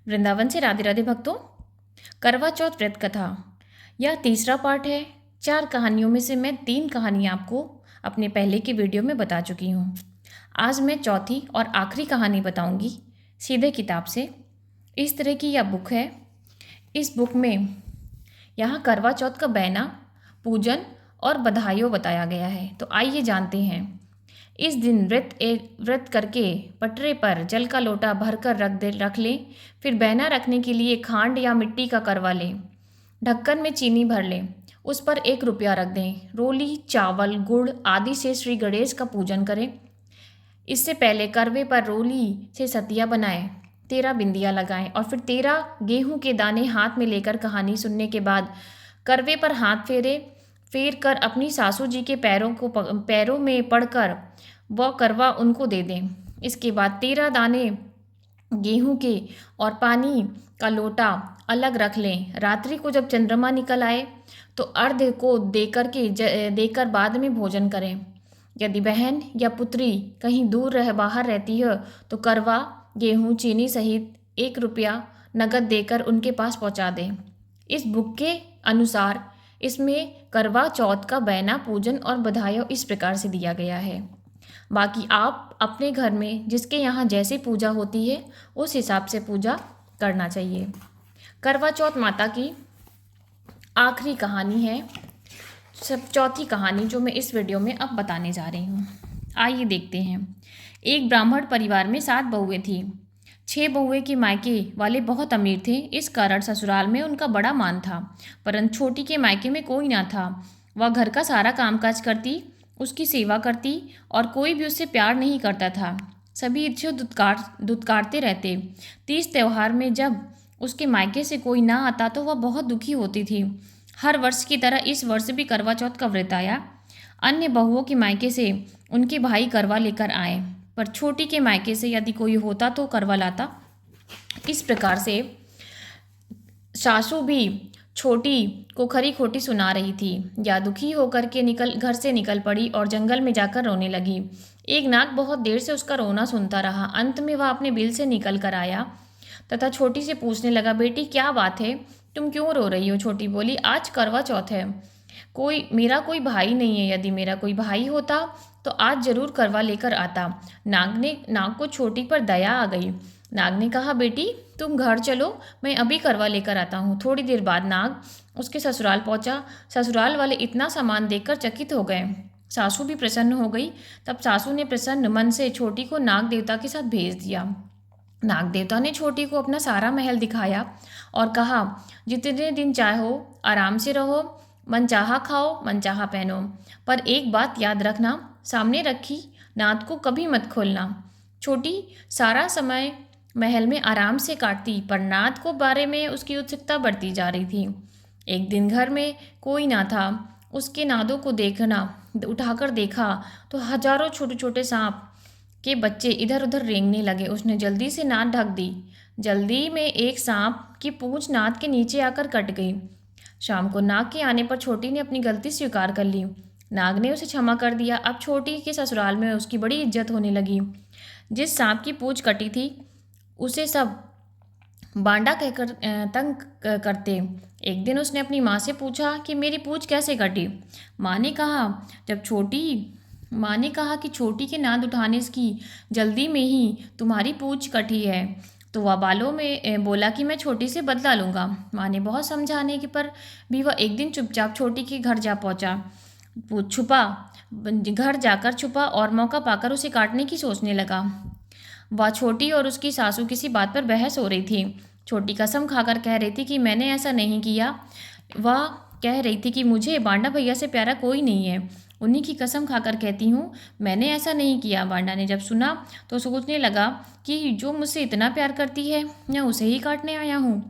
वृंदावन से राधे राधे भक्तों। करवा चौथ व्रत कथा यह तीसरा पार्ट है। 4 कहानियों में से मैं 3 कहानियाँ आपको अपने पहले की वीडियो में बता चुकी हूँ। आज मैं चौथी और आखिरी कहानी बताऊँगी सीधे किताब से। इस तरह की यह बुक है। इस बुक में यहाँ करवा चौथ का बैना, पूजन और बधाइयों बताया गया है। तो आइए जानते हैं। इस दिन व्रत करके पटरे पर जल का लोटा भरकर रख लें। फिर बैना रखने के लिए खांड या मिट्टी का करवा लें। ढक्कन में चीनी भर लें। उस पर 1 रुपया रख दें। रोली, चावल, गुड़ आदि से श्री गणेश का पूजन करें। इससे पहले करवे पर रोली से सतिया बनाएं, 13 बिंदियाँ लगाएं और फिर 13 गेहूं के दाने हाथ में लेकर कहानी सुनने के बाद करवे पर हाथ फेर कर अपनी सासू जी के पैरों में पड़कर वह करवा उनको दे दें। इसके बाद 13 दाने गेहूं के और पानी का लोटा अलग रख लें। रात्रि को जब चंद्रमा निकल आए तो अर्घ्य को देकर बाद में भोजन करें। यदि बहन या पुत्री कहीं दूर बाहर रहती है तो करवा, गेहूं, चीनी सहित 1 रुपया नगद देकर उनके पास पहुंचा दें। इस बुक के अनुसार इसमें करवा चौथ का बैना, पूजन और बधाई इस प्रकार से दिया गया है। बाकी आप अपने घर में जिसके यहाँ जैसे पूजा होती है उस हिसाब से पूजा करना चाहिए। करवा चौथ माता की आखिरी कहानी है, चौथी कहानी जो मैं इस वीडियो में अब बताने जा रही हूँ। आइए देखते हैं। एक ब्राह्मण परिवार में 7 बहुएं थीं। 6 बहुएं के मायके वाले बहुत अमीर थे। इस कारण ससुराल में उनका बड़ा मान था, परंतु छोटी के मायके में कोई ना था। वह घर का सारा कामकाज करती, उसकी सेवा करती और कोई भी उससे प्यार नहीं करता था। सभी ईर्ष्या दुत्कारते रहते। 30 त्योहार में जब उसके मायके से कोई ना आता तो वह बहुत दुखी होती थी। हर वर्ष की तरह इस वर्ष भी करवा चौथ का व्रत आया। अन्य बहुओं के मायके से उनके भाई करवा लेकर आए, पर छोटी के मायके से यदि कोई होता तो करवा लाता। इस प्रकार से सासू भी छोटी को खरी खोटी सुना रही थी। या दुखी होकर के घर से निकल पड़ी और जंगल में जाकर रोने लगी। एक नाग बहुत देर से उसका रोना सुनता रहा। अंत में वह अपने बिल से निकल कर आया तथा छोटी से पूछने लगा, बेटी क्या बात है, तुम क्यों रो रही हो? छोटी बोली, आज करवा चौथ है, मेरा कोई भाई नहीं है। यदि मेरा कोई भाई होता तो आज जरूर करवा लेकर आता। नाग को छोटी पर दया आ गई। नाग ने कहा, बेटी तुम घर चलो, मैं अभी करवा लेकर आता हूँ। थोड़ी देर बाद नाग उसके ससुराल पहुँचा। ससुराल वाले इतना सामान देखकर चकित हो गए। सासू भी प्रसन्न हो गई। तब सासू ने प्रसन्न मन से छोटी को नाग देवता के साथ भेज दिया। नाग देवता ने छोटी को अपना सारा महल दिखाया और कहा, जितने दिन चाहो आराम से रहो, मनचाहा खाओ, मनचाहा पहनो, पर एक बात याद रखना, सामने रखी नाद को कभी मत खोलना। छोटी सारा समय महल में आराम से काटती, पर नाद को बारे में उसकी उत्सुकता बढ़ती जा रही थी। एक दिन घर में कोई ना था। उसके नादों को उठाकर देखा तो हजारों छोटे छोटे सांप के बच्चे इधर उधर रेंगने लगे। उसने जल्दी से नाद ढक दी। जल्दी में एक सांप की पूंछ नाद के नीचे आकर कट गई। शाम को नाग के आने पर छोटी ने अपनी गलती स्वीकार कर ली। नाग ने उसे क्षमा कर दिया। अब छोटी के ससुराल में उसकी बड़ी इज्जत होने लगी। जिस सांप की पूंछ कटी थी उसे सब बांडा कहकर तंग करते। एक दिन उसने अपनी माँ से पूछा कि मेरी पूंछ कैसे कटी? माँ ने कहा कि छोटी के नाद उठाने की जल्दी में ही तुम्हारी पूंछ कटी है। तो वह बालों में बोला कि मैं छोटी से बदला लूँगा। माँ ने बहुत समझाने के पर भी वह एक दिन चुपचाप छोटी के घर जा पहुँचा। घर जाकर छुपा और मौका पाकर उसे काटने की सोचने लगा। वह छोटी और उसकी सासू किसी बात पर बहस हो रही थी। छोटी कसम खाकर कह रही थी कि मैंने ऐसा नहीं किया। वह कह रही थी कि मुझे बांडा भैया से प्यारा कोई नहीं है, उन्हीं की कसम खाकर कहती हूँ, मैंने ऐसा नहीं किया। बांडा ने जब सुना तो सोचने लगा कि जो मुझसे इतना प्यार करती है मैं उसे ही काटने आया हूँ।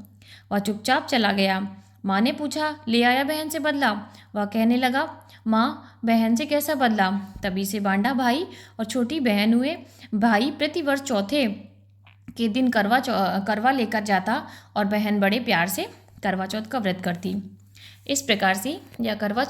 वह चुपचाप चला गया। माँ ने पूछा, ले आया बहन से बदला? वह कहने लगा, माँ बहन से कैसा बदला? तभी से बांडा भाई और छोटी बहन हुए। भाई प्रतिवर्ष चौथे के दिन करवा लेकर जाता और बहन बड़े प्यार से करवा चौथ का व्रत करती। इस प्रकार से यह करवा